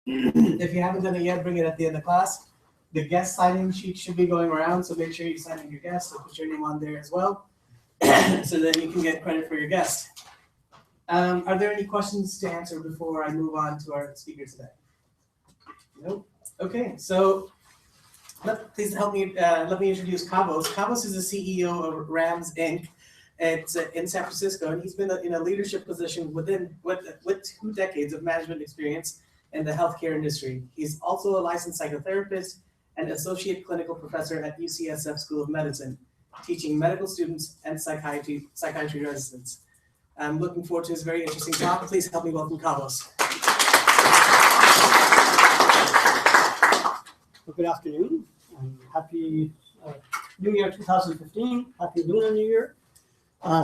If you haven't done it yet, bring it at the end of class. The guest sign-in sheet should be going around, so make sure you sign in your guest, so put your name on there as well, so that you can get credit for your guest. Are there any questions to answer before I move on to our speaker today? Nope. Okay, so please help me. Let me introduce Kavoos. Kavoos is the CEO of Rams Inc. It's in San Francisco, and he's been in a leadership position with 2 decades of management experience in the healthcare industry. He's also a licensed psychotherapist and associate clinical professor at UCSF School of Medicine, teaching medical students and psychiatry residents. I'm looking forward to his very interesting talk. Please help me welcome Kavoos. Well, good afternoon, and happy New Year 2015. Happy Lunar New Year.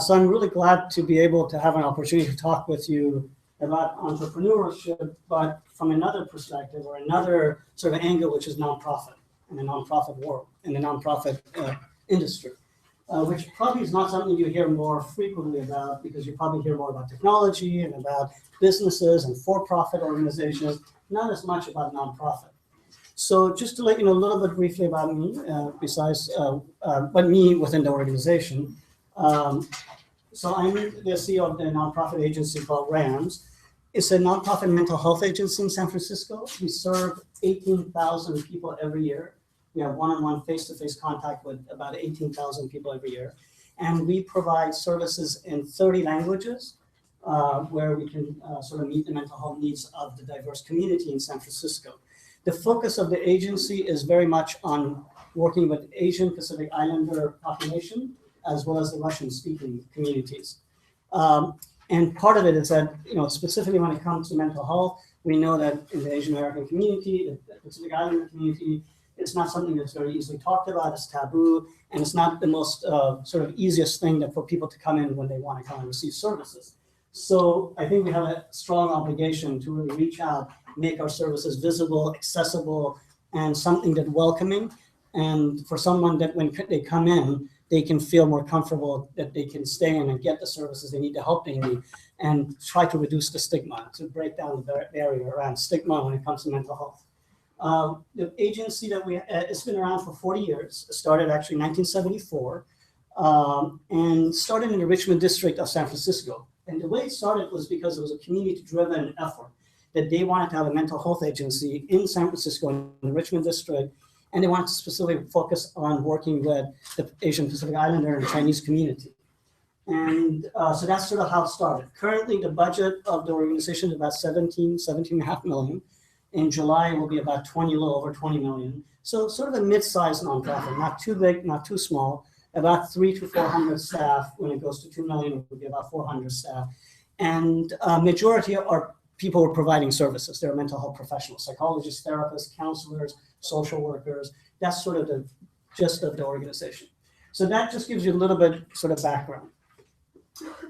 So I'm really glad to be able to have an opportunity to talk with you about entrepreneurship, but from another perspective or another sort of angle, which is nonprofit and the nonprofit world and the nonprofit industry, which probably is not something you hear more frequently about, because you probably hear more about technology and about businesses and for-profit organizations, not as much about nonprofit. So just to let you know a little bit briefly about me, but me within the organization. So I'm the CEO of the nonprofit agency called RAMS. It's a nonprofit mental health agency in San Francisco. We serve 18,000 people every year. We have one-on-one face-to-face contact with about 18,000 people every year. And we provide services in 30 languages where we can sort of meet the mental health needs of the diverse community in San Francisco. The focus of the agency is very much on working with Asian Pacific Islander population, as well as the Russian-speaking communities. And part of it is that, specifically when it comes to mental health, we know that in the Asian American community, the Pacific Islander community, it's not something that's very easily talked about, it's taboo, and it's not the most sort of easiest thing for people to come in when they want to come and receive services. So I think we have a strong obligation to really reach out, make our services visible, accessible, and something that's welcoming. And for someone that when they come in, they can feel more comfortable that they can stay in and get the services they need, the help they need, and try to reduce the stigma, to break down the barrier around stigma when it comes to mental health. The agency that it's been around for 40 years. It started actually in 1974 and started in the Richmond district of San Francisco. And the way it started was because it was a community-driven effort that they wanted to have a mental health agency in San Francisco in the Richmond district, and they wanted to specifically focus on working with the Asian Pacific Islander and Chinese community. And so that's sort of how it started. Currently, the budget of the organization is about 17.5 million. In July, it will be about a little over 20 million. So sort of a mid-sized nonprofit, not too big, not too small, about 300 to 400 staff. When it goes to 2 million, it would be about 400 staff. And majority are people who are providing services. They're mental health professionals, psychologists, therapists, counselors, social workers. That's sort of the gist of the organization. So that just gives you a little bit sort of background.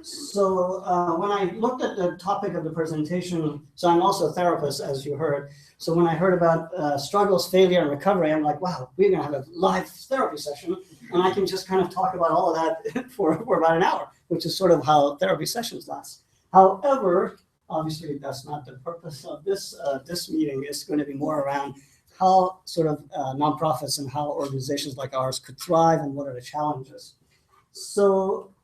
So when I looked at the topic of the presentation, so I'm also a therapist, as you heard. So when I heard about struggles, failure, and recovery, I'm like, wow, we're gonna have a live therapy session. And I can just kind of talk about all of that for about an hour, which is sort of how therapy sessions last. However, obviously that's not the purpose of this meeting. It's going to be more around how sort of nonprofits and how organizations like ours could thrive and what are the challenges. So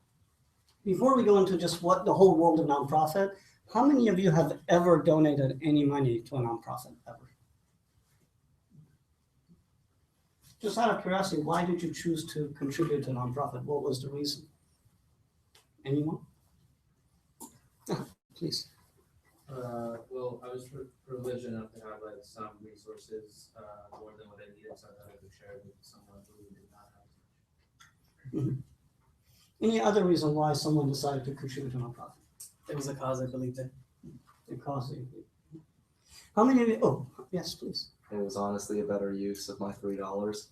before we go into just what the whole world of nonprofit, how many of you have ever donated any money to a nonprofit ever? Just out of curiosity, why did you choose to contribute to a nonprofit? What was the reason? Anyone? Please. Well, I was privileged enough to have some resources more than what I needed, so I thought I could share with someone who did not have much. Mm-hmm. Any other reason why someone decided to contribute to a nonprofit? It was a cause I believed in. The cause they believed in. How many of you? Oh, yes, please. It was honestly a better use of my $3.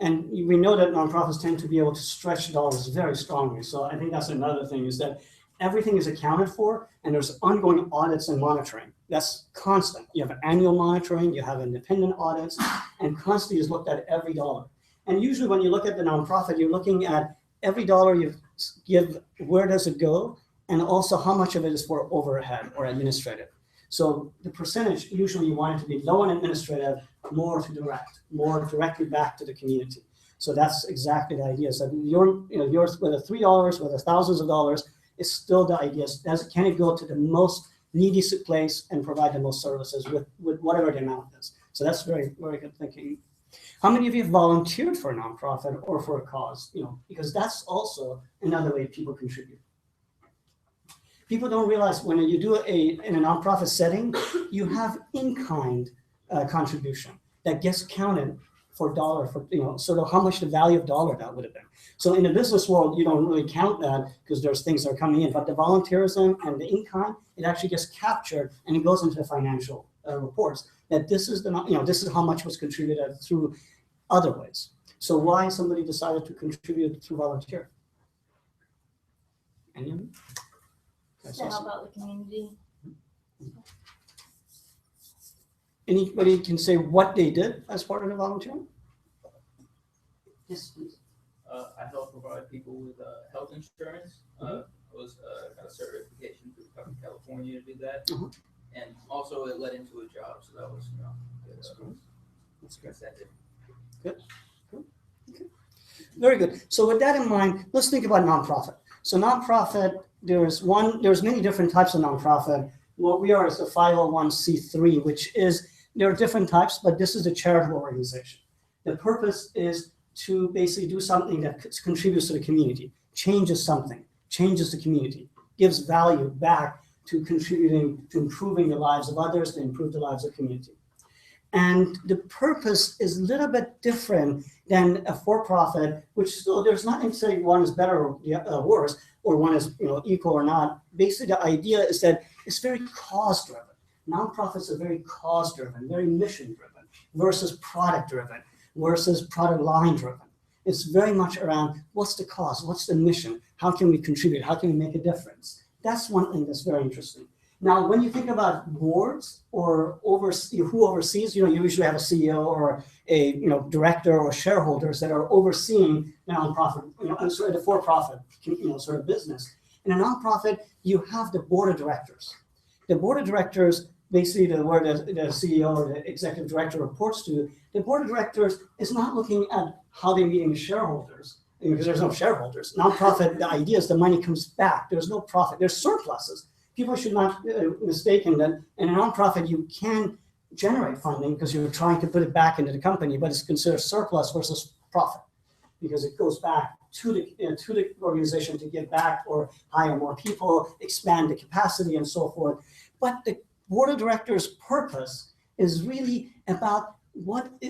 And we know that nonprofits tend to be able to stretch dollars very strongly. So I think that's another thing, is that everything is accounted for, and there's ongoing audits and monitoring. That's constant. You have annual monitoring, you have independent audits, and constantly is looked at every dollar. And usually when you look at the nonprofit, you're looking at every dollar you give, where does it go, and also how much of it is for overhead or administrative. So the percentage, usually you want it to be low on administrative, more to direct, more directly back to the community. So that's exactly the idea. So yours, whether $3, whether thousands of dollars, is still the idea. Can it go to the most needy place and provide the most services with whatever the amount is? So that's very, very good thinking. How many of you have volunteered for a nonprofit or for a cause? Because that's also another way people contribute. People don't realize when you do in a nonprofit setting, you have in-kind contribution that gets counted for dollar, for sort of how much the value of dollar that would have been. So in the business world, you don't really count that because there's things that are coming in, but the volunteerism and the in-kind, it actually gets captured and it goes into the financial reports that this is this is how much was contributed through other ways. So why somebody decided to contribute through volunteer? Any of you? To help out the community. Anybody can say what they did as part of the volunteering? Yes, please. I help provide people with health insurance. I was got a certification through California to do that, and also it led into a job, so that was good. That's good. That's it. Good. Cool. Okay. Very good. So with that in mind, let's think about nonprofit. So nonprofit, there's many different types of nonprofit. What we are is a 501c3, which is, there are different types, but this is a charitable organization. The purpose is to basically do something that contributes to the community, changes something, changes the community, gives value back to contributing to improving the lives of others, to improve the lives of the community. And the purpose is a little bit different than a for-profit, which still, there's not necessarily one is better or worse, or one is equal or not. Basically, the idea is that it's very cause-driven. Nonprofits are very cause-driven, very mission-driven, versus product-driven, versus product line-driven. It's very much around what's the cause, what's the mission, how can we contribute, how can we make a difference. That's one thing that's very interesting. Now, when you think about boards or who oversees, you usually have a CEO or a director or shareholders that are overseeing the nonprofit, the for-profit, sort of business. In a nonprofit, you have the board of directors. The board of directors, basically where the CEO or the executive director reports to, the board of directors is not looking at how they're meeting the shareholders, because there's no shareholders. Nonprofit, the idea is the money comes back. There's no profit. There's surpluses. People should not mistaken that in a nonprofit you can generate funding because you're trying to put it back into the company, but it's considered surplus versus profit because it goes back to the organization to give back or hire more people, expand the capacity, and so forth. But the board of directors' purpose is really about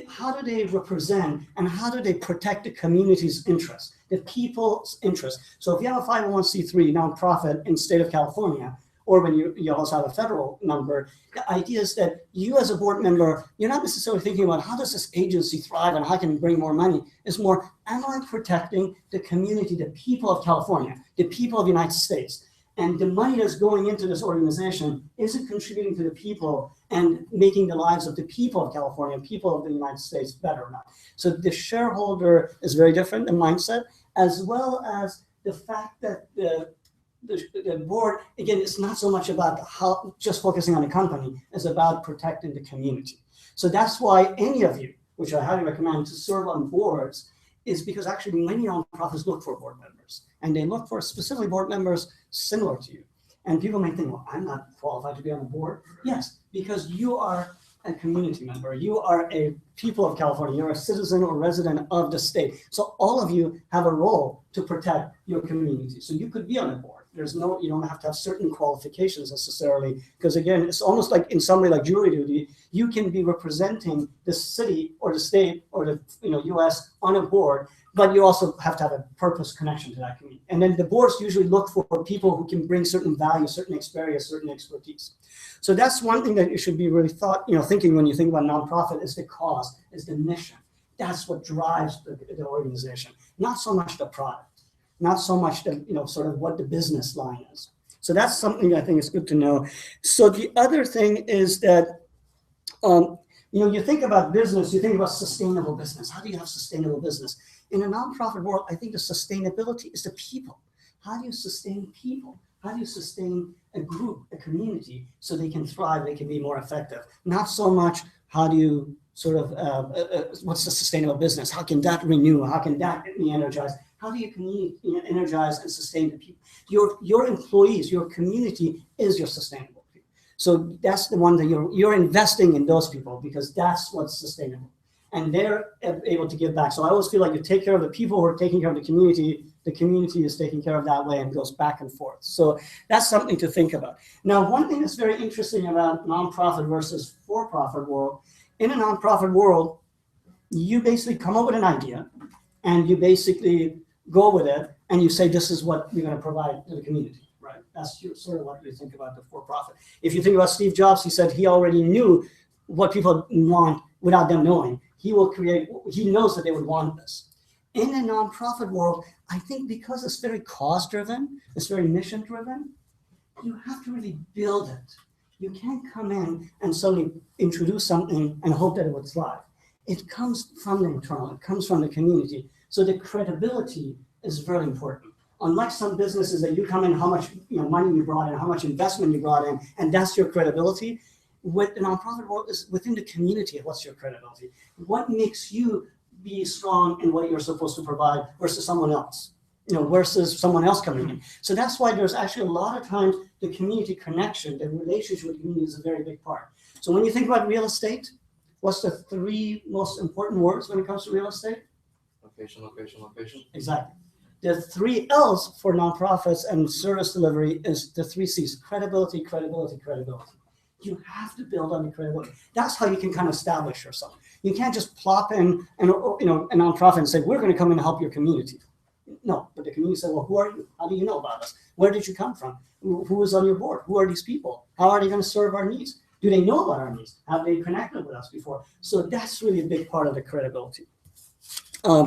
how do they represent and how do they protect the community's interests, the people's interests. So if you have a 501c3 nonprofit in the state of California, or when you also have a federal number, the idea is that you as a board member, you're not necessarily thinking about how does this agency thrive and how can we bring more money. It's more, am I protecting the community, the people of California, the people of the United States? And the money that's going into this organization, is it contributing to the people and making the lives of the people of California, people of the United States better or not? So the shareholder is very different, the mindset, as well as the fact that the board, again, it's not so much about how just focusing on the company, it's about protecting the community. So that's why any of you, which I highly recommend to serve on boards, is because actually many nonprofits look for board members, and they look for specifically board members similar to you. And people may think, well, I'm not qualified to be on the board. Yes, because you are a community member. You are a people of California. You're a citizen or resident of the state. So all of you have a role to protect your community. So you could be on the board. You don't have to have certain qualifications necessarily, because again, it's almost like in some way like jury duty. You can be representing the city or the state or the U.S. on a board, but you also have to have a purpose connection to that community. And then the boards usually look for people who can bring certain value, certain experience, certain expertise. So that's one thing that you should be really thinking when you think about nonprofit is the cause, is the mission. That's what drives the organization, not so much the product. Not so much the, sort of what the business line is. So that's something I think is good to know. So the other thing is that, you think about business, you think about sustainable business. How do you have sustainable business? In a nonprofit world, I think the sustainability is the people. How do you sustain people? How do you sustain a group, a community, so they can thrive, they can be more effective. Not so much how do you sort of, what's the sustainable business? How can that renew? How can that be energized? How do you energize and sustain the people? Your employees, your community is your sustainable people. So that's the one that you're investing in those people, because that's what's sustainable. And they're able to give back. So I always feel like you take care of the people who are taking care of the community is taken care of that way and goes back and forth. So that's something to think about. Now, one thing that's very interesting about nonprofit versus for-profit world, in a nonprofit world, you basically come up with an idea and you basically go with it and you say, this is what we're going to provide to the community, right? That's sort of what you think about the for-profit. If you think about Steve Jobs, he said he already knew what people want without them knowing. He knows that they would want this. In a nonprofit world, I think because it's very cause-driven, it's very mission-driven, you have to really build it. You can't come in and suddenly introduce something and hope that it would thrive. It comes from the internal, it comes from the community. So the credibility is very important. Unlike some businesses that you come in, how much money you brought in, how much investment you brought in, and that's your credibility. With the nonprofit world is within the community, what's your credibility? What makes you be strong in what you're supposed to provide versus someone else, versus someone else coming in. So that's why there's actually a lot of times the community connection, the relationship with the community is a very big part. So when you think about real estate, what's the 3 most important words when it comes to real estate? Location, location, location. Exactly. The 3 L's for nonprofits and service delivery is the 3 C's: credibility, credibility, credibility. You have to build on the credibility. That's how you can kind of establish yourself. You can't just plop in a nonprofit and say, we're going to come in and help your community. No, but the community said, well, who are you? How do you know about us? Where did you come from? Who is on your board? Who are these people? How are they going to serve our needs? Do they know about our needs? Have they connected with us before? So that's really a big part of the credibility.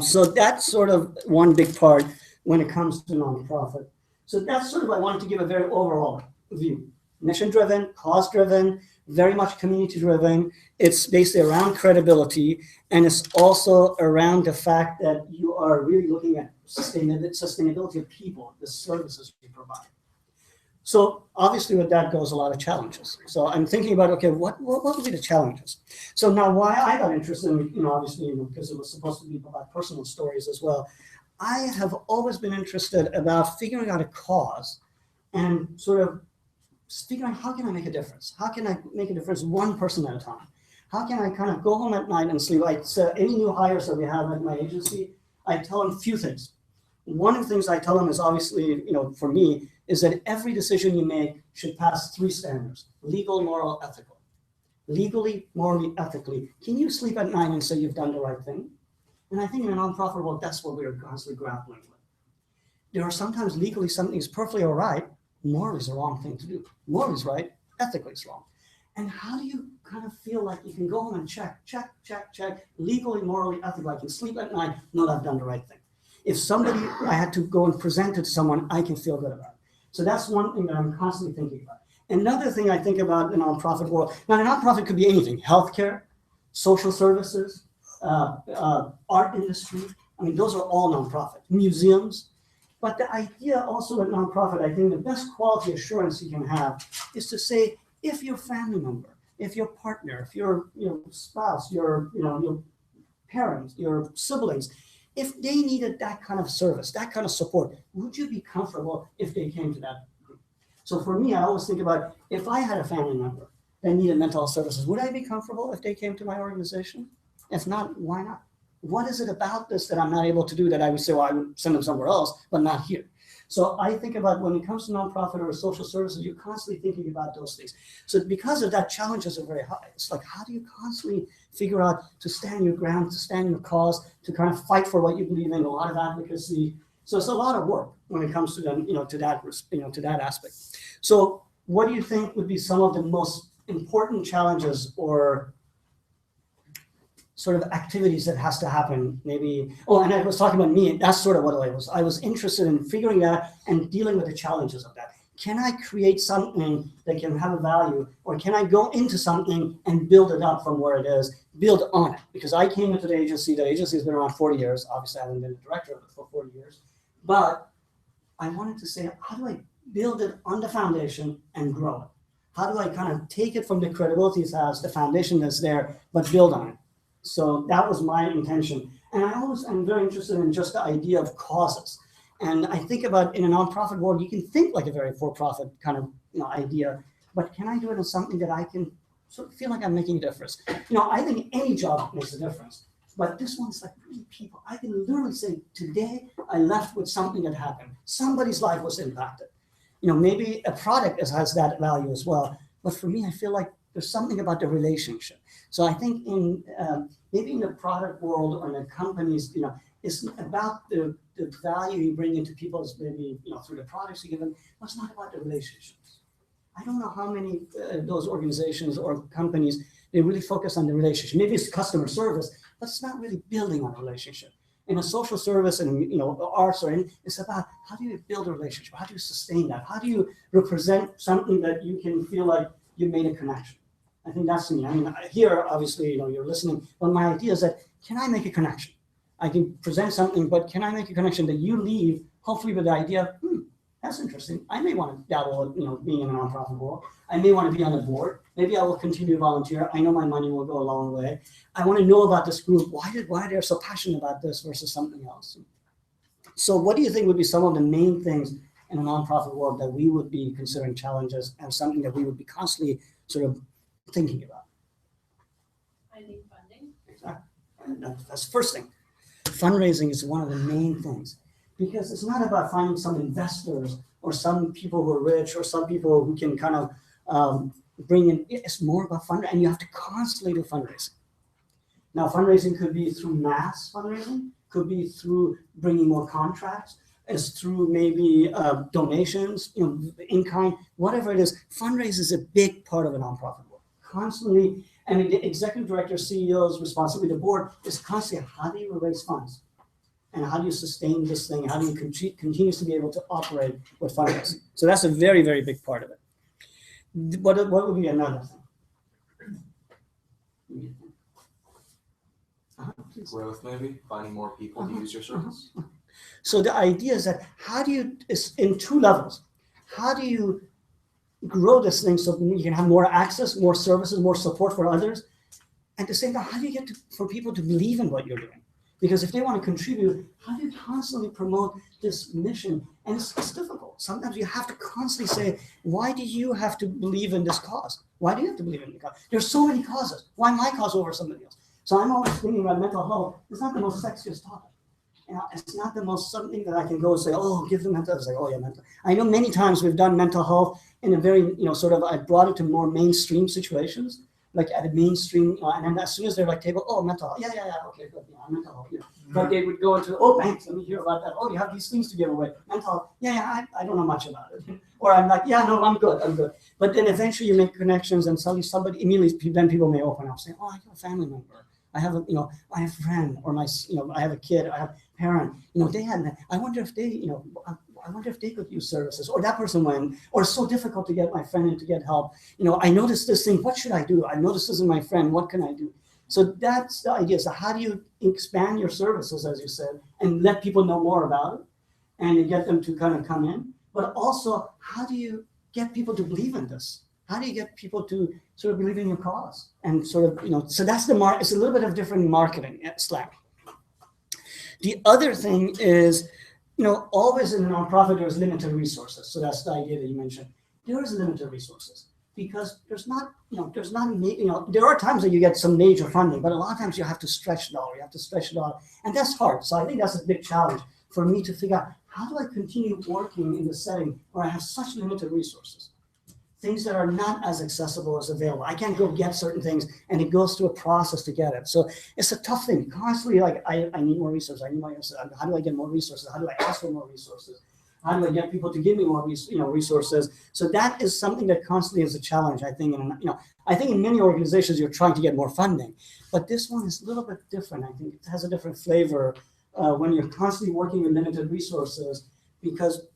So that's sort of one big part when it comes to nonprofit. So that's sort of, I wanted to give a very overall view. Mission-driven, cause-driven, very much community-driven. It's basically around credibility, and it's also around the fact that you are really looking at sustainability of people, the services you provide. So obviously with that goes a lot of challenges. So I'm thinking about, okay, what would be the challenges? So now why I got interested in, obviously, because it was supposed to be about personal stories as well. I have always been interested about figuring out a cause and sort of figuring out how can I make a difference? How can I make a difference one person at a time? How can I kind of go home at night and sleep? Like, so any new hires that we have at my agency, I tell them a few things. One of the things I tell them is obviously, for me, is that every decision you make should pass 3 standards: legal, moral, ethical. Legally, morally, ethically. Can you sleep at night and say you've done the right thing? And I think in a nonprofit world, that's what we're constantly grappling with. There are sometimes legally something is perfectly all right, morally is the wrong thing to do. Morally is right, ethically is wrong. And how do you kind of feel like you can go home and check, legally, morally, ethically, I can sleep at night, know that I've done the right thing. If I had to go and present it to someone, I can feel good about it. So that's one thing that I'm constantly thinking about. Another thing I think about in the nonprofit world, now a nonprofit could be anything: healthcare, social services, art industry. I mean, those are all nonprofit. Museums. But the idea also with nonprofit, I think the best quality assurance you can have is to say, if your family member, if your partner, if your spouse, your parents, your siblings, if they needed that kind of service, that kind of support, would you be comfortable if they came to that group? So for me, I always think about, if I had a family member that needed mental health services, would I be comfortable if they came to my organization? If not, why not? What is it about this that I'm not able to do that I would say, well, I would send them somewhere else, but not here? So I think about, when it comes to nonprofit or social services, you're constantly thinking about those things. So because of that, challenges are very high. It's like, how do you constantly figure out to stand your ground, to stand your cause, to kind of fight for what you believe in, a lot of advocacy. So it's a lot of work when it comes to them, to that aspect. So what do you think would be some of the most important challenges or sort of activities that has to happen? Maybe, and I was talking about me, that's sort of what I was. I was interested in figuring that and dealing with the challenges of that. Can I create something that can have a value, or can I go into something and build it up from where it is, build on it? Because I came into the agency has been around 40 years. Obviously, I haven't been the director of it for 40 years. But I wanted to say, how do I build it on the foundation and grow it? How do I kind of take it from the credibility it has, the foundation that's there, but build on it? So that was my intention. And I always am very interested in just the idea of causes. And I think about in a nonprofit world, you can think like a very for-profit kind of idea, but can I do it in something that I can sort of feel like I'm making a difference? I think any job makes a difference, but this one's like really people. I can literally say, today I left with something that happened. Somebody's life was impacted. Maybe a product has that value as well. But for me, I feel like there's something about the relationship. So I think maybe in the product world or in the companies, it's about the value you bring into people's maybe through the products you give them. But it's not about the relationships. I don't know how many those organizations or companies they really focus on the relationship. Maybe it's customer service, but it's not really building on a relationship. In a social service and arts or anything, it's about how do you build a relationship? How do you sustain that? How do you represent something that you can feel like you made a connection? I think that's me. I mean, here obviously you're listening, but my idea is that can I make a connection? I can present something, but can I make a connection that you leave hopefully with the idea, that's interesting. I may want to dabble, being in a nonprofit world. I may want to be on the board. Maybe I will continue to volunteer. I know my money will go a long way. I want to know about this group. Why they're so passionate about this versus something else. So what do you think would be some of the main things in a nonprofit world that we would be considering challenges and something that we would be constantly sort of thinking about? I think funding. Exactly. That's the first thing. Fundraising is one of the main things. Because it's not about finding some investors or some people who are rich or some people who can kind of bring in. It's more about fundraising, and you have to constantly do fundraising. Now, fundraising could be through mass fundraising, could be through bringing more contracts, it's through maybe donations, in kind, whatever it is. Fundraising is a big part of a nonprofit world. Constantly, and the executive director, CEO's responsibility, the board is constantly how do you raise funds? And how do you sustain this thing? How do you continue to be able to operate with fundraising? So that's a very, very big part of it. What would be another thing? Growth, maybe finding more people to use your service. So the idea is that it's in two levels. How do you grow this thing so you can have more access, more services, more support for others? At the same time, how do you get for people to believe in what you're doing? Because if they want to contribute, how do you constantly promote this mission? And it's difficult. Sometimes you have to constantly say, why do you have to believe in this cause? Why do you have to believe in the cause? There's so many causes. Why my cause over somebody else? So I'm always thinking about mental health. It's not the most sexiest topic. It's not the most something that I can go and say, oh, give them mental health. It's like, oh yeah, mental. I know many times we've done mental health in a very, I brought it to more mainstream situations. Like at a mainstream, and then as soon as they're like table, oh, mental health, yeah, okay, good, mental health, But they would go into, oh, thanks, let me hear about that. Oh, you have these things to give away. Mental health, I don't know much about it. Or I'm like, no, I'm good. But then eventually you make connections and suddenly somebody immediately, then people may open up saying, oh, I have a family member. I have a friend, or I have a kid, I have a parent. They had, I wonder if they could use services, or that person went, or it's so difficult to get my friend in to get help. I noticed this thing, what should I do? I noticed this in my friend, what can I do? So that's the idea. So how do you expand your services, as you said, and let people know more about it and get them to kind of come in? But also, how do you get people to believe in this? How do you get people to sort of believe in your cause? And sort of, so that's it's a little bit of different marketing slang. The other thing is, always in a nonprofit, there's limited resources. So that's the idea that you mentioned. There is limited resources because there are times that you get some major funding, but a lot of times you have to stretch it all. And that's hard. So I think that's a big challenge for me to figure out how do I continue working in the setting where I have such limited resources? Things that are not as accessible as available. I can't go get certain things, and it goes through a process to get it. So it's a tough thing. Constantly, like I need more resources. I need more resources. How do I get more resources? How do I ask for more resources? How do I get people to give me more, resources? So that is something that constantly is a challenge. I think, I think in many organizations you're trying to get more funding, but this one is a little bit different. I think it has a different flavor when you're constantly working with limited resources because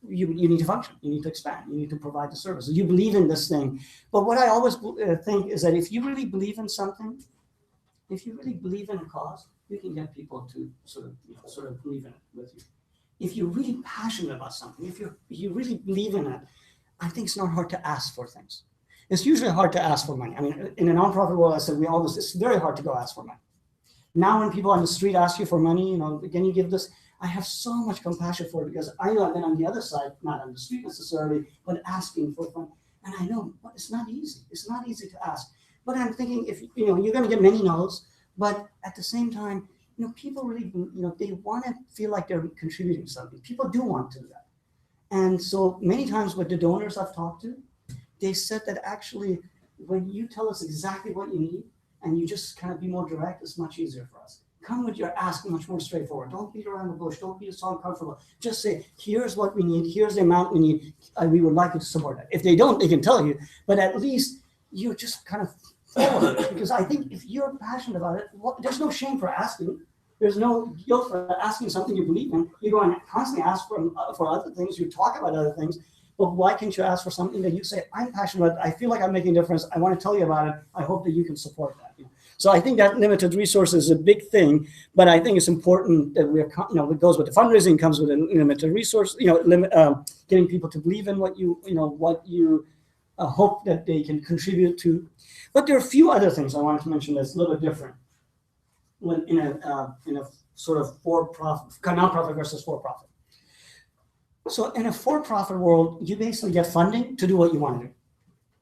you need to function, you need to expand, you need to provide the services. You believe in this thing. But what I always think is that if you really believe in something, if you really believe in a cause, you can get people to sort of believe in it with you. if you're really passionate about something, if you really believe in it, I think it's not hard to ask for things. It's usually hard to ask for money. I mean, in a nonprofit world, I said it's very hard to go ask for money. Now, when people on the street ask you for money, can you give this? I have so much compassion for it because I know I've been on the other side, not on the street necessarily, but asking for fun. And I know it's not easy. It's not easy to ask. But I'm thinking if you're going to get many no's, but at the same time, people really, they want to feel like they're contributing something. People do want to do that. And so many times with the donors I've talked to, they said that actually when you tell us exactly what you need and you just kind of be more direct, it's much easier for us. Come with your ask much more straightforward. Don't beat around the bush. Don't be so uncomfortable. Just say, here's what we need. Here's the amount we need. We would like you to support that. If they don't, they can tell you. But at least you're just kind of forward it. Because I think if you're passionate about it, there's no shame for asking. There's no guilt for asking something you believe in. You go and constantly ask for other things. You talk about other things. But why can't you ask for something that you say, I'm passionate about it. I feel like I'm making a difference. I want to tell you about it. I hope that you can support that. So I think that limited resource is a big thing, but I think it's important that it goes with the fundraising, comes with a limited resource, getting people to believe in what you hope that they can contribute to. But there are a few other things I wanted to mention that's a little bit different when in a sort of for-profit, nonprofit versus for-profit. So in a for-profit world, you basically get funding to do what you want to do,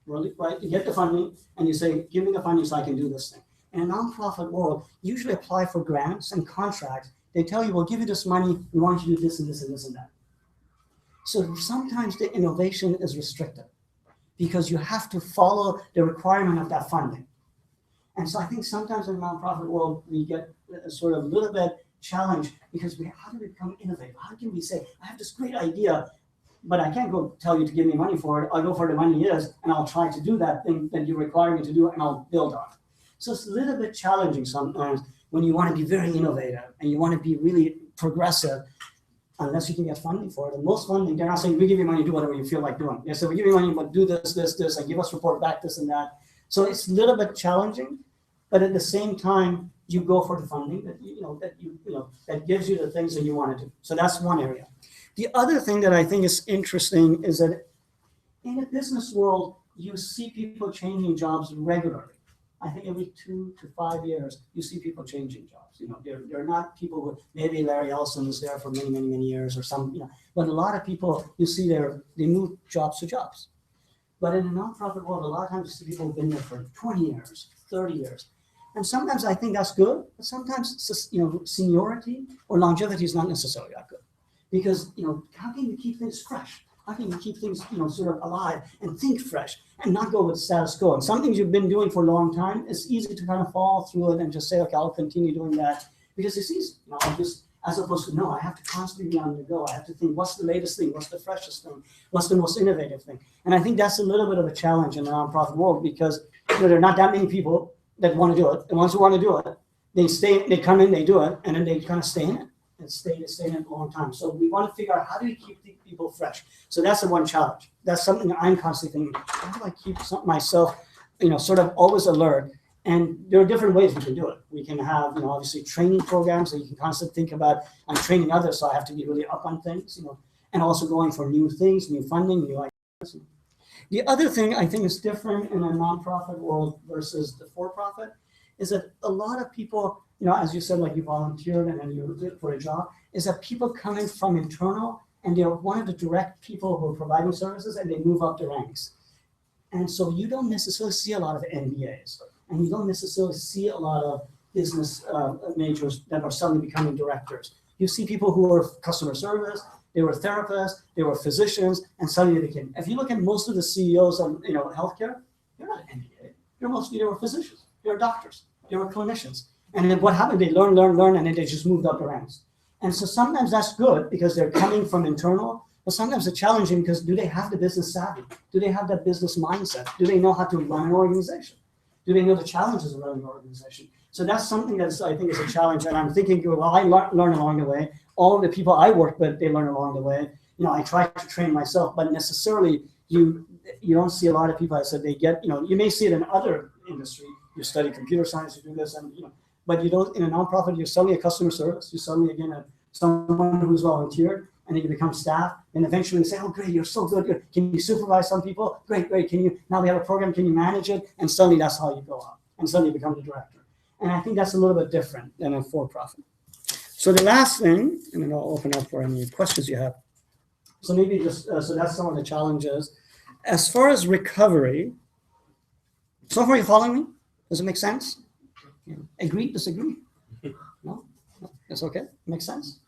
really, right? You get the funding and you say, give me the funding so I can do this thing. In a nonprofit world, you usually apply for grants and contracts. They tell you, we'll give you this money. We want you to do this and this and this and that. So sometimes the innovation is restricted because you have to follow the requirement of that funding. And so I think sometimes in the nonprofit world, we get sort of a little bit challenged because how do we become innovative? How can we say, I have this great idea, but I can't go tell you to give me money for it. I'll go for the money is, and I'll try to do that thing that you require me to do, and I'll build on it. So it's a little bit challenging sometimes when you want to be very innovative and you want to be really progressive, unless you can get funding for it. And most funding, they're not saying, we give you money, do whatever you feel like doing. They say, we give you money, but do this, this, this, and give us report back this and that. So it's a little bit challenging, but at the same time, you go for the funding that gives you the things that you want to do. So that's one area. The other thing that I think is interesting is that in a business world, you see people changing jobs regularly. I think every 2 to 5 years, you see people changing jobs. They're not people who, maybe Larry Ellison is there for many, many, many years or some, but a lot of people you see they move jobs to jobs. But in a nonprofit world, a lot of times you see people who've been there for 20 years, 30 years. And sometimes I think that's good, but sometimes, seniority or longevity is not necessarily that good. Because, how can you keep things fresh? How can you keep things, sort of alive and think fresh and not go with status quo? And some things you've been doing for a long time, it's easy to kind of fall through it and just say, okay, I'll continue doing that because it's easy. As opposed to, no, I have to constantly be on the go. I have to think, what's the latest thing? What's the freshest thing? What's the most innovative thing? And I think that's a little bit of a challenge in the nonprofit world because there are not that many people that want to do it. The ones who want to do it, they come in, they do it, and then they kind of stay in it. And stay in it a long time. So we want to figure out how do we keep people fresh. So that's the one challenge. That's something I'm constantly thinking. How do I keep myself, sort of always alert? And there are different ways we can do it. We can have, obviously training programs that you can constantly think about. I'm training others, so I have to be really up on things, and also going for new things, new funding, new ideas. The other thing I think is different in a nonprofit world versus the for-profit is that a lot of people, as you said, like you volunteered and then you did for a job, is that people come in from internal and they're one of the direct people who are providing services and they move up the ranks. And so you don't necessarily see a lot of MBAs and you don't necessarily see a lot of business majors that are suddenly becoming directors. You see people who are customer service, they were therapists, they were physicians, and suddenly they became. If you look at most of the CEOs of healthcare, they're not MBA. They were physicians, they were doctors, they were clinicians. And then what happened? They learn, and then they just moved up the ranks. And so sometimes that's good because they're coming from internal, but sometimes it's challenging because do they have the business savvy? Do they have that business mindset? Do they know how to run an organization? Do they know the challenges of running an organization? So that's something that I think is a challenge. And I'm thinking, well, I learn along the way. All of the people I work with, they learn along the way. I try to train myself, but necessarily you don't see a lot of people. I said they get, you may see it in other industry. You study computer science, you do this, and but you don't in a nonprofit. You're selling a customer service. You're selling again someone who's volunteered. and then you become staff, and eventually say, oh, great, you're so good. Can you supervise some people? Great. Now we have a program, can you manage it? And suddenly that's how you go up, and suddenly you become the director. And I think that's a little bit different than a for-profit. So the last thing, and then I'll open up for any questions you have. So maybe just, so that's some of the challenges. As far as recovery, so far you following me? Does it make sense? Agree, disagree? No? That's okay, makes sense.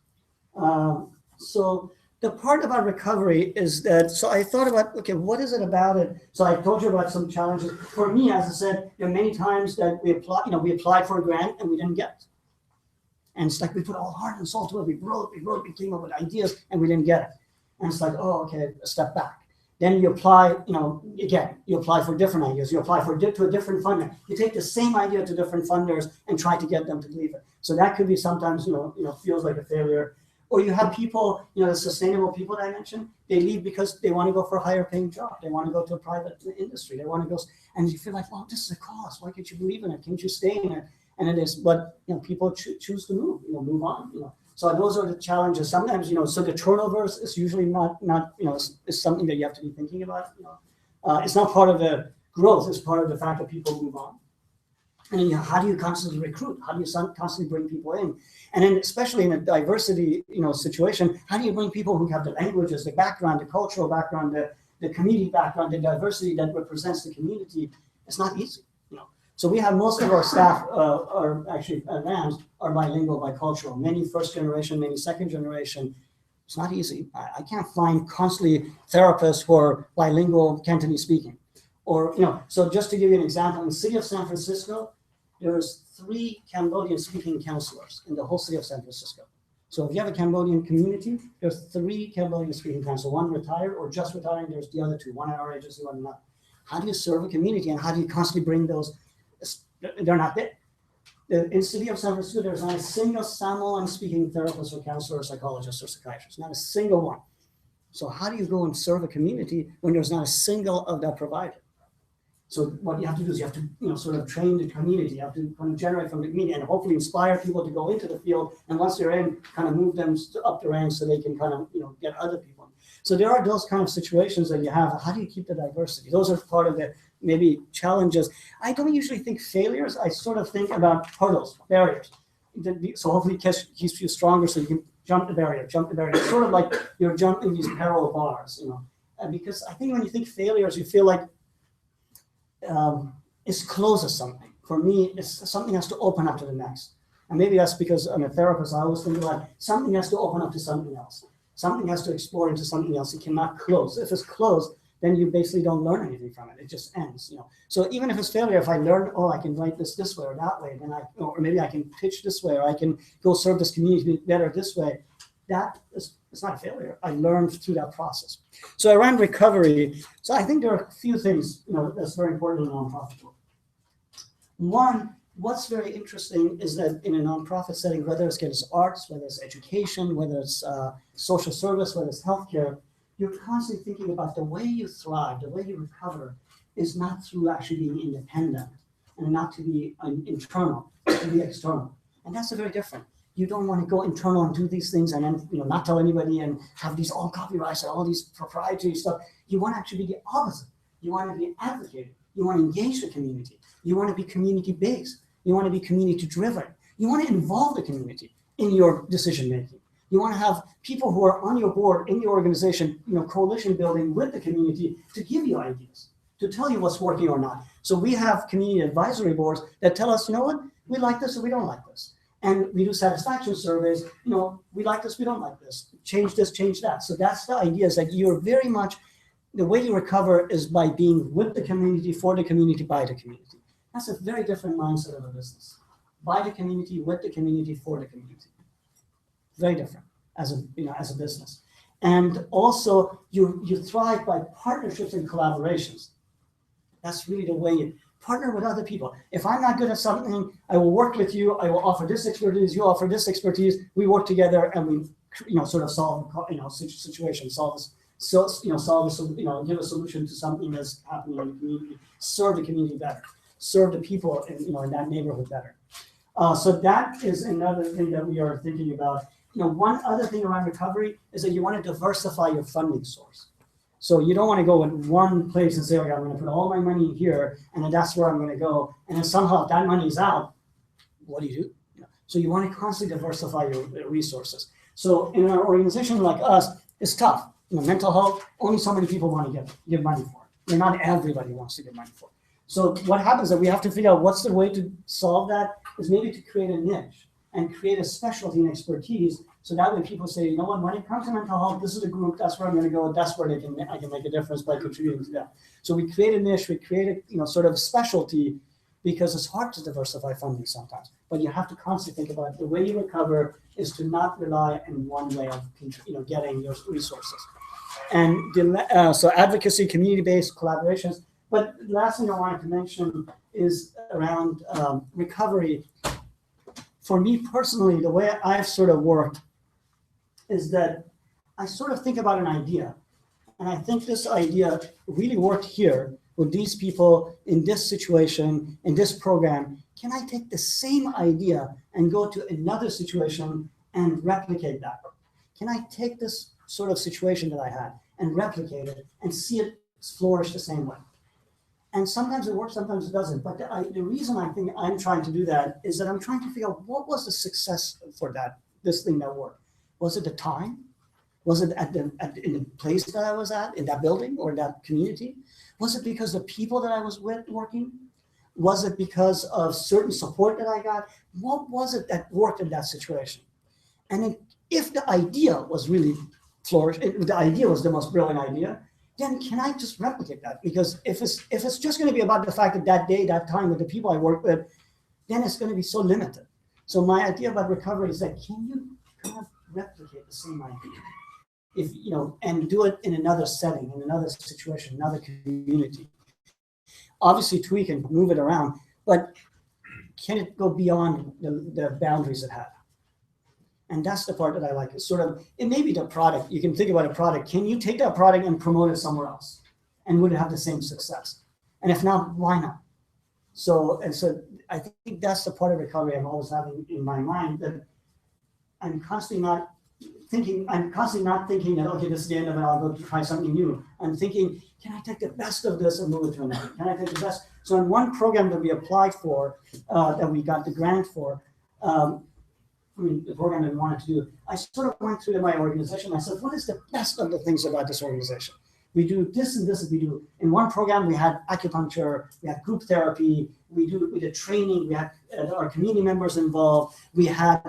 So the part about recovery is that, so I thought about, okay, what is it about it? So I told you about some challenges. For me, as I said, there are many times that we applied for a grant and we didn't get it. And it's like we put all heart and soul to it. We wrote, we came up with ideas and we didn't get it. And it's like, oh, okay, a step back. Then you apply, again, you apply for different ideas. You apply to a different funder. You take the same idea to different funders and try to get them to believe it. So that could be sometimes, feels like a failure. Or you have people, the sustainable people that I mentioned, they leave because they want to go for a higher paying job. They want to go to a private industry. They want to go, and you feel like, well, this is a cause. Why can't you believe in it? Can't you stay in it? And it is, but people choose to move on. So those are the challenges. Sometimes, so the turnover is usually not is something that you have to be thinking about. It's not part of the growth. It's part of the fact that people move on. And then how do you constantly recruit? How do you constantly bring people in? And then especially in a diversity, situation, how do you bring people who have the languages, the background, the cultural background, the community background, the diversity that represents the community? It's not easy. So we have most of our staff are actually RAMs are bilingual, bicultural. Many first generation, many second generation. It's not easy. I can't find constantly therapists who are bilingual, Cantonese speaking. Or, so just to give you an example, in the city of San Francisco, there's 3 Cambodian speaking counselors in the whole city of San Francisco. So if you have a Cambodian community, there's 3 Cambodian speaking counselors, 1 retired or just retiring, there's the other 2, 1 at our agency, 1 not. How do you serve a community and how do you constantly bring those? They're not there. In the city of San Francisco, there's not a single Samoan speaking therapist or counselor or psychologist or psychiatrist, not a single one. So how do you go and serve a community when there's not a single of that provided? So what you have to do is you have to, sort of train the community. You have to kind of generate from the community and hopefully inspire people to go into the field. And once they're in, kind of move them up the ranks so they can kind of, get other people. So there are those kind of situations that you have. How do you keep the diversity? Those are part of the maybe challenges. I don't usually think failures. I sort of think about hurdles, barriers. So hopefully it keeps you stronger so you can jump the barrier. It's sort of like you're jumping these parallel bars, because I think when you think failures, you feel like it's closes something. For me, it's something has to open up to the next. And maybe that's because I'm a therapist. I always think about something has to open up to something else. Something has to explore into something else. It cannot close. If it's closed, then you basically don't learn anything from it. It just ends, So even if it's failure, if I learn, I can write this way or that way, then or maybe I can pitch this way, or I can go serve this community better this way. It's not a failure. I learned through that process. So around recovery, so I think there are a few things, that's very important in a nonprofit world. One, what's very interesting is that in a nonprofit setting, whether it's arts, whether it's education, whether it's social service, whether it's healthcare, you're constantly thinking about the way you thrive, the way you recover is not through actually being independent and not to be internal, to be external. And that's very different. You don't want to go internal and do these things and then not tell anybody and have these all copyrights and all these proprietary stuff. You want to actually be the opposite. You want to be an advocate. You want to engage the community. You want to be community-based. You want to be community-driven. You want to involve the community in your decision-making. You want to have people who are on your board, in your organization, coalition building with the community to give you ideas, to tell you what's working or not. So we have community advisory boards that tell us, we like this or we don't like this. And we do satisfaction surveys, we like this, we don't like this. Change this, change that. So that's the idea, is that you're very much, the way you recover is by being with the community, for the community, by the community. That's a very different mindset of a business. By the community, with the community, for the community. Very different as a business. And also you thrive by partnerships and collaborations. That's really the way you partner with other people. If I'm not good at something, I will work with you. I will offer this expertise. You offer this expertise. We work together and we, sort of solve, situation, give a solution to something that's happening in the community. Serve the community better. Serve the people in that neighborhood better. So that is another thing that we are thinking about. one other thing around recovery is that you want to diversify your funding source. So you don't want to go in one place and say, okay, I'm going to put all my money here, and then that's where I'm going to go. And then somehow if that money is out, what do you do? So you want to constantly diversify your resources. So in an organization like us, it's tough. Mental health, only so many people want to give money for it. Not everybody wants to give money for it. So what happens is that we have to figure out what's the way to solve that is maybe to create a niche and create a specialty and expertise. So that way people say, when it comes to mental health, this is a group, that's where I'm going to go, that's where I can make a difference by contributing to that. So we create a niche, we create a sort of specialty, because it's hard to diversify funding sometimes. But you have to constantly think about the way you recover is to not rely on one way of getting your resources. And so advocacy, community-based collaborations. But the last thing I wanted to mention is around recovery. For me personally, the way I've sort of worked is that I sort of think about an idea. And I think this idea really worked here with these people in this situation, in this program. Can I take the same idea and go to another situation and replicate that? Can I take this sort of situation that I had and replicate it and see it flourish the same way? And sometimes it works, sometimes it doesn't. But the reason I think I'm trying to do that is that I'm trying to figure out what was the success for this thing that worked. Was it the time? Was it in the place that I was at, in that building or that community? Was it because the people that I was with working? Was it because of certain support that I got? What was it that worked in that situation? And then if the idea was really flourished, if the idea was the most brilliant idea, then can I just replicate that? Because if it's just going to be about the fact that day, that time with the people I work with, then it's going to be so limited. So my idea about recovery is that can you kind of replicate the same idea? And do it in another setting, in another situation, another community. Obviously tweak and move it around, but can it go beyond the boundaries it had? And that's the part that I like. It's sort of, it may be the product. You can think about a product. Can you take that product and promote it somewhere else? And would it have the same success? And if not, why not? So I think that's the part of recovery I'm always having in my mind, that I'm constantly not thinking that, okay, this is the end of it, I'll go try something new. I'm thinking, can I take the best of this and move it to another? Can I take the best? So in one program that we applied for, that we got the grant for, the program that we wanted to do, I sort of went through my organization. I said, what is the best of the things about this organization? We do this and this, and we do. In one program, we had acupuncture, we had group therapy, we did training, we had our community members involved, we had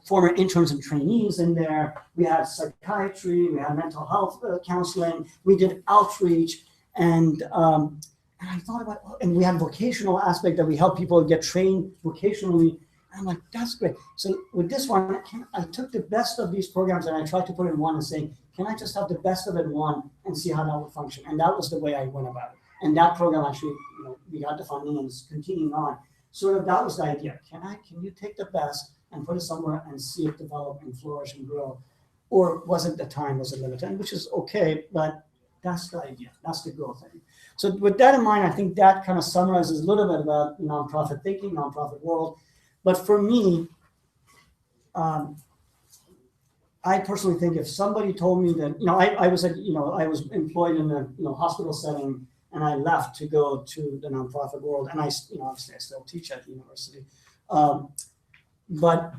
former interns and trainees in there, we had psychiatry, we had mental health counseling, we did outreach, and I thought about, and we had vocational aspect that we help people get trained vocationally. I'm like, that's great. So with this one, I took the best of these programs and I tried to put it in one and say, can I just have the best of it in one and see how that would function? And that was the way I went about it. And that program actually, we got the funding and it's continuing on. Sort of that was the idea. Can you take the best and put it somewhere and see it develop and flourish and grow? Or was it the time, was it limited? Which is okay, but that's the idea. That's the growth thing. So with that in mind, I think that kind of summarizes a little bit about nonprofit thinking, nonprofit world. But for me, I personally think if somebody told me that, I was employed in a hospital setting and I left to go to the nonprofit world, and obviously I still teach at the university. But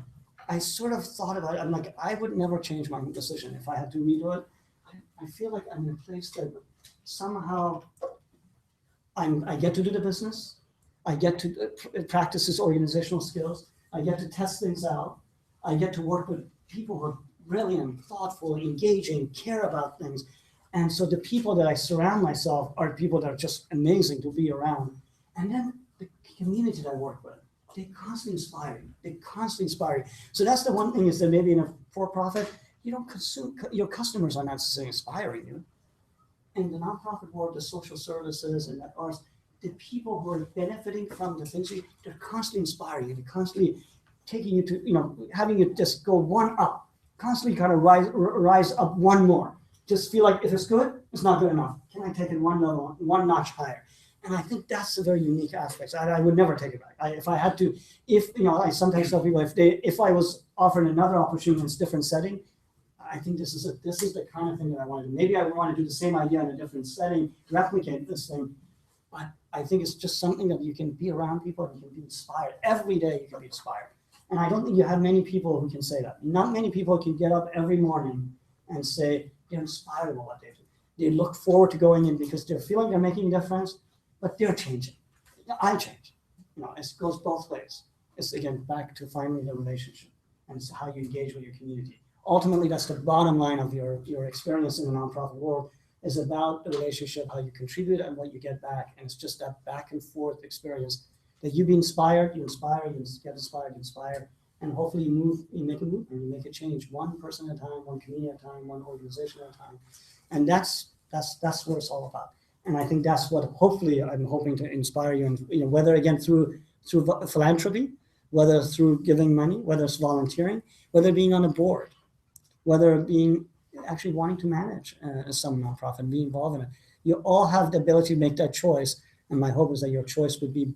I sort of thought about it. I'm like, I would never change my decision if I had to redo it. I feel like I'm in a place that somehow I get to do the business. I get to practice this organizational skills. I get to test things out. I get to work with people who are brilliant, thoughtful, engaging, care about things. And so the people that I surround myself are people that are just amazing to be around. And then the community that I work with, they constantly inspire you. They constantly inspire you. So that's the one thing, is that maybe in a for-profit, you don't consume, your customers are not necessarily inspiring you. In the nonprofit world, the social services and the arts, the people who are benefiting from the things, they're constantly inspiring you. They're constantly taking you to, having you just go one up, constantly kind of rise up one more. Just feel like if it's good, it's not good enough. Can I take it one level, one notch higher? And I think that's a very unique aspect. I would never take it back. If I had to, I sometimes tell people if I was offered another opportunity in a different setting, I think this is the kind of thing that I want to do. Maybe I want to do the same idea in a different setting, replicate this thing. But I think it's just something that you can be around people and you can be inspired. Every day you can be inspired. And I don't think you have many people who can say that. Not many people can get up every morning and say they're inspired by what they do. They look forward to going in because they're feeling they're making a difference, but they're changing. I change. It goes both ways. It's again back to finding the relationship and it's how you engage with your community. Ultimately, that's the bottom line of your experience in the nonprofit world is about the relationship, how you contribute and what you get back. And it's just that back and forth experience that you be inspired, you inspire, you get inspired, you inspire, and hopefully you make a movement, you make a change, one person at a time, one community at a time, one organization at a time. And that's what it's all about. And I think that's what hopefully I'm hoping to inspire you, and whether again through philanthropy, whether through giving money, whether it's volunteering, whether being on a board, whether being actually wanting to manage some nonprofit and be involved in it. You all have the ability to make that choice. And my hope is that your choice would be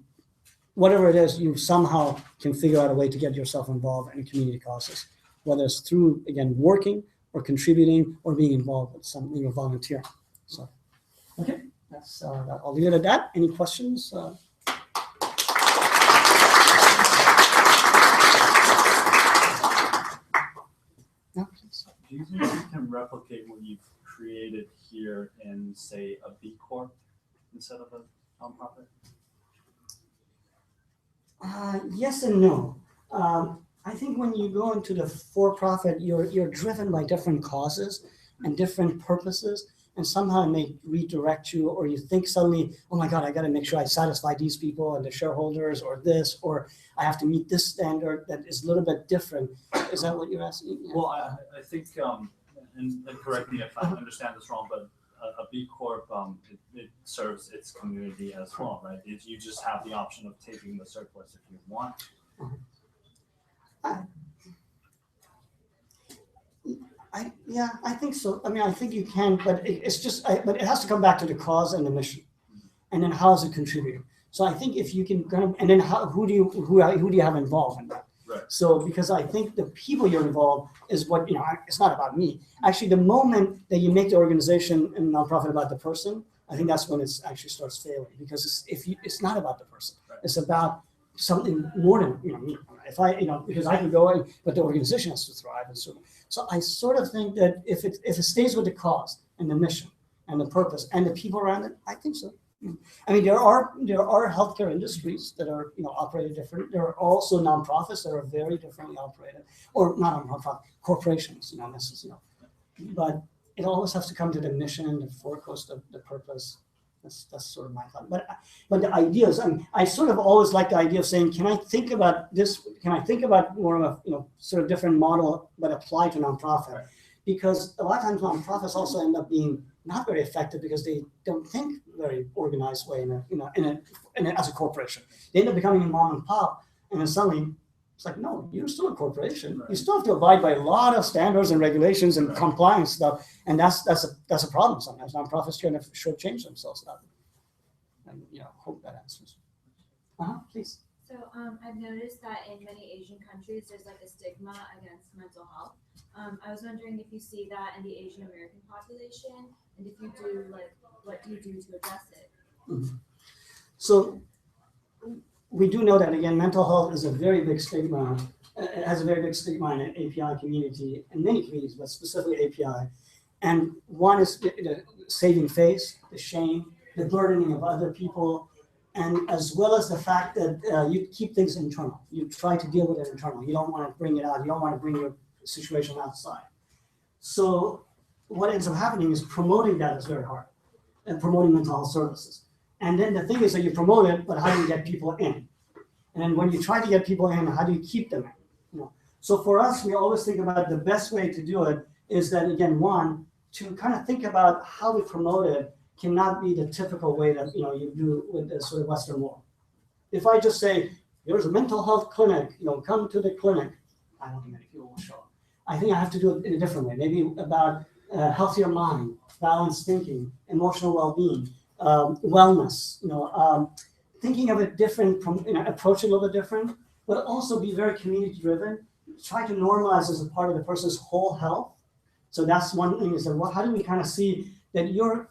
whatever it is, you somehow can figure out a way to get yourself involved in community causes, whether it's through, again, working or contributing or being involved with something or volunteering. So, okay, that's I'll leave it at that. Any questions? No, please. Do you think you can replicate what you've created here in, say, a B Corp instead of a nonprofit? Yes and no. I think when you go into the for-profit, you're driven by different causes and different purposes, and somehow it may redirect you, or you think suddenly, oh my God, I got to make sure I satisfy these people and the shareholders, or this, or I have to meet this standard that is a little bit different. Is that what you're asking? Yeah. Well, I think, and correct me if I understand this wrong, but a B Corp, it serves its community as well, right? You just have the option of taking the surplus if you want. I think so. I mean, I think you can, but it's just, but it has to come back to the cause and the mission, and then how is it contributing? So I think if you can kind of, and then who do you have involved in that? Right. So because I think the people you're involved is what, it's not about me. Actually, the moment that you make the organization and nonprofit about the person, I think that's when it actually starts failing, because it's not about the person. Right. It's about something more than me. If because I can go in, but the organization has to thrive and so. So I sort of think that if it stays with the cause and the mission and the purpose and the people around it, I think so. I mean, there are healthcare industries that are operated different. There are also nonprofits that are very differently operated, or not nonprofit corporations. But it always has to come to the mission, the forecast, the purpose. That's sort of my thought. But the ideas, I sort of always like the idea of saying, can I think about this? Can I think about more of a sort of different model, but apply to nonprofit? Right. Because a lot of times nonprofits also end up being not very effective because they don't think very organized way as a corporation. They end up becoming a mom and pop, and then suddenly it's like, no, you're still a corporation. Right. You still have to abide by a lot of standards and regulations and compliance stuff, and that's a problem sometimes. Nonprofits trying to shortchange themselves. And hope that answers. Please. So I've noticed that in many Asian countries, there's like a stigma against mental health. I was wondering if you see that in the Asian American population, and if you do, what do you do to address it? Mm-hmm. So we do know that, again, mental health is a very big stigma. It has a very big stigma in the API community, and many communities, but specifically API. And one is the saving face, the shame, the burdening of other people, and as well as the fact that you keep things internal. You try to deal with it internal. You don't want to bring it out. You don't want to bring your situation outside. So what ends up happening is promoting that is very hard, and promoting mental health services. And then the thing is that you promote it, but how do you get people in? And then when you try to get people in, how do you keep them in? So for us, we always think about the best way to do it is that, again, one, to kind of think about how we promote it cannot be the typical way that you do with the sort of Western world. If I just say, there's a mental health clinic, come to the clinic, I don't think many people will show up. I think I have to do it in a different way, maybe about healthier mind, balanced thinking, emotional well-being, wellness, thinking of it different, from approach it a little bit different, but also be very community driven. Try to normalize as a part of the person's whole health. So that's one thing is that how do we kind of see that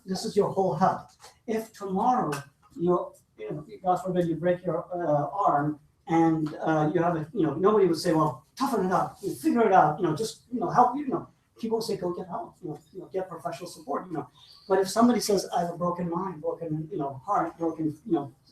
this is your whole health? If tomorrow God forbid you break your arm and you have nobody would say, well, toughen it up, figure it out, just help you. People say go get help, get professional support, But if somebody says I have a broken mind, broken heart, broken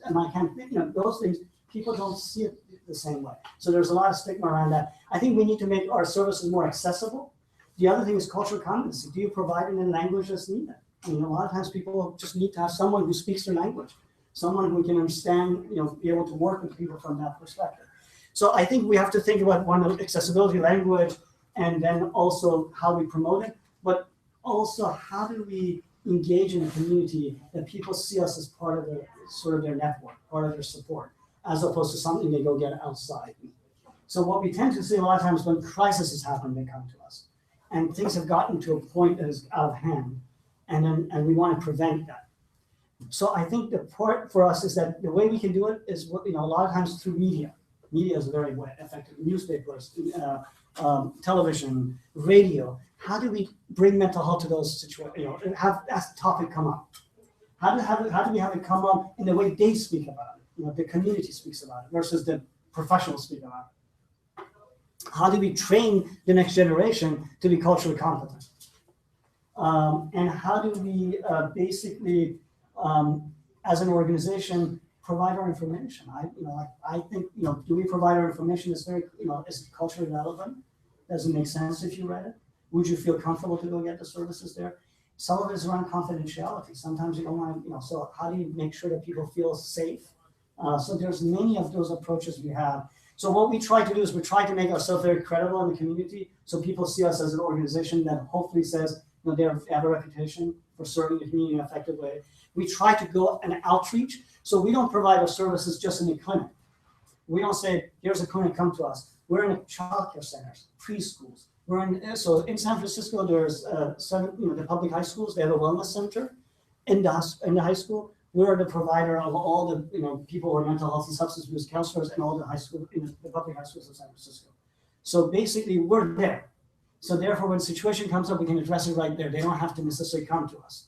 and I can't, those things, people don't see it the same way. So there's a lot of stigma around that. I think we need to make our services more accessible. The other thing is cultural competency. Do you provide it in language that's needed? A lot of times people just need to have someone who speaks their language, someone who can understand, be able to work with people from that perspective. So I think we have to think about one, accessibility, language, and then also how we promote it, but also how do we engage in a community that people see us as part of their network, part of their support, as opposed to something they go get outside. So what we tend to see a lot of times when crises happen, they come to us, and things have gotten to a point that is out of hand, and we want to prevent that. So I think the part for us is that the way we can do it is, a lot of times through media. Media is very effective. Newspapers, television, radio. How do we bring mental health to those situations? Have that topic come up. How do we have it come up in the way they speak about it? The community speaks about it versus the professionals speak about it. How do we train the next generation to be culturally competent? And how do we basically, as an organization, provide our information? I think, do we provide our information is very, is culturally relevant? Does it make sense if you read it? Would you feel comfortable to go get the services there? Some of it is around confidentiality. Sometimes you don't want to, so how do you make sure that people feel safe? So there's many of those approaches we have. So what we try to do is we try to make ourselves very credible in the community, so people see us as an organization that hopefully says, they have a reputation for serving the community in an effective way. We try to go and outreach. So we don't provide our services just in the clinic. We don't say, here's a clinic, come to us. We're in childcare centers, preschools. So in San Francisco, there's the public high schools. They have a wellness center in the high school. We're the provider of all the people who are mental health and substance abuse counselors and all the high school, the public high schools of San Francisco. So basically, we're there. So therefore, when a situation comes up, we can address it right there. They don't have to necessarily come to us.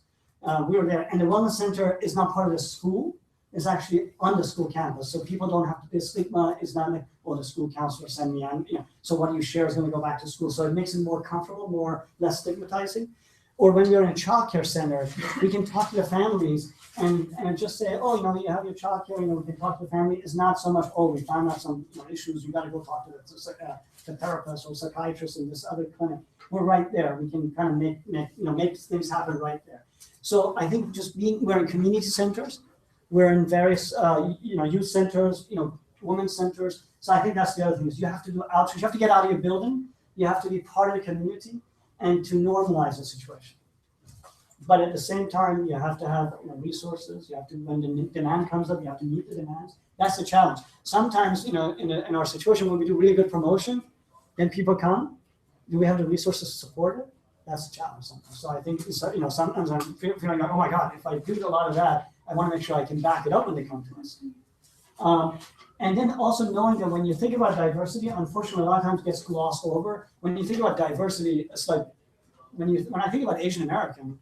We're there, and the wellness center is not part of the school. It's actually on the school campus, so people don't have to. The stigma is not like, the school counselor sent me on. So what you share is going to go back to school. So it makes it more comfortable, less stigmatizing. Or when we're in a childcare center, we can talk to the families and just say, you have your childcare. We can talk to the family. It's not so much, we found out some issues. You got to go talk to the therapist or psychiatrist in this other clinic. We're right there. We can kind of make things happen right there. So I think we're in community centers. We're in various, youth centers, women's centers. So I think that's the other thing is you have to do outreach. You have to get out of your building. You have to be part of the community and to normalize the situation. But at the same time, you have to have resources. You have to, when the demand comes up, you have to meet the demands. That's the challenge. Sometimes, in our situation when we do really good promotion, then people come. Do we have the resources to support it? That's the challenge sometimes. So I think, sometimes I'm feeling like, oh my God, if I do a lot of that, I want to make sure I can back it up when they come to us. And then also knowing that when you think about diversity, unfortunately, a lot of times it gets glossed over. When you think about diversity, it's like, when I think about Asian American,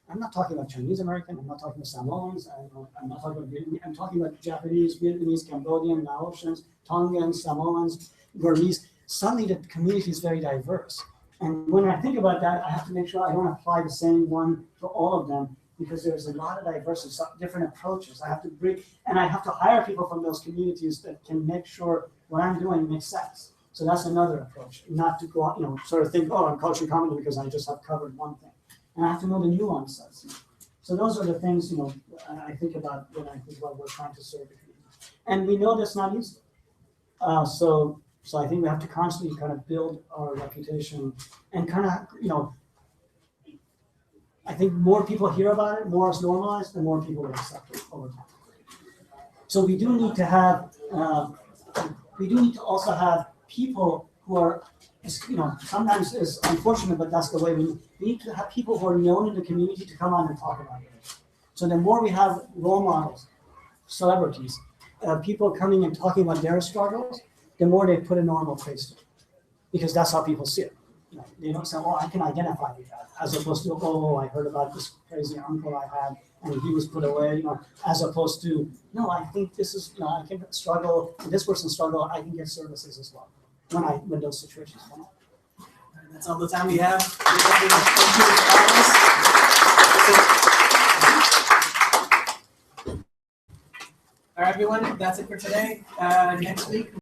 I'm not talking about Chinese American, I'm not talking about Samoans, I'm not talking about Vietnamese, I'm talking about Japanese, Vietnamese, Cambodian, Laotians, Tongans, Samoans, Burmese. Suddenly the community is very diverse. And when I think about that, I have to make sure I don't apply the same one to all of them, because there's a lot of diversity, different approaches. I have to hire people from those communities that can make sure what I'm doing makes sense. So that's another approach, not to go out, sort of think, I'm culturally competent because I just have covered one thing. And I have to know the nuances. So those are the things, I think about when I think about we're trying to serve the community. And we know that's not easy. So I think we have to constantly kind of build our reputation and kind of, I think more people hear about it, more it's normalized, the more people will accept it over time. So we do need to have, also have people who are, sometimes it's unfortunate, but that's the way we need to have people who are known in the community to come on and talk about it. So the more we have role models, celebrities, people coming and talking about their struggles, the more they put a normal face to it, because that's how people see it. They don't say, "Oh, I can identify with that," as opposed to, "Oh, I heard about this crazy uncle I had and he was put away," as opposed to, "No, I think this is, I can struggle, this person struggle, I can get services as well when those situations come up." And that's all the time we have. Thank you, Carlos. All right, everyone, that's it for today. Next week.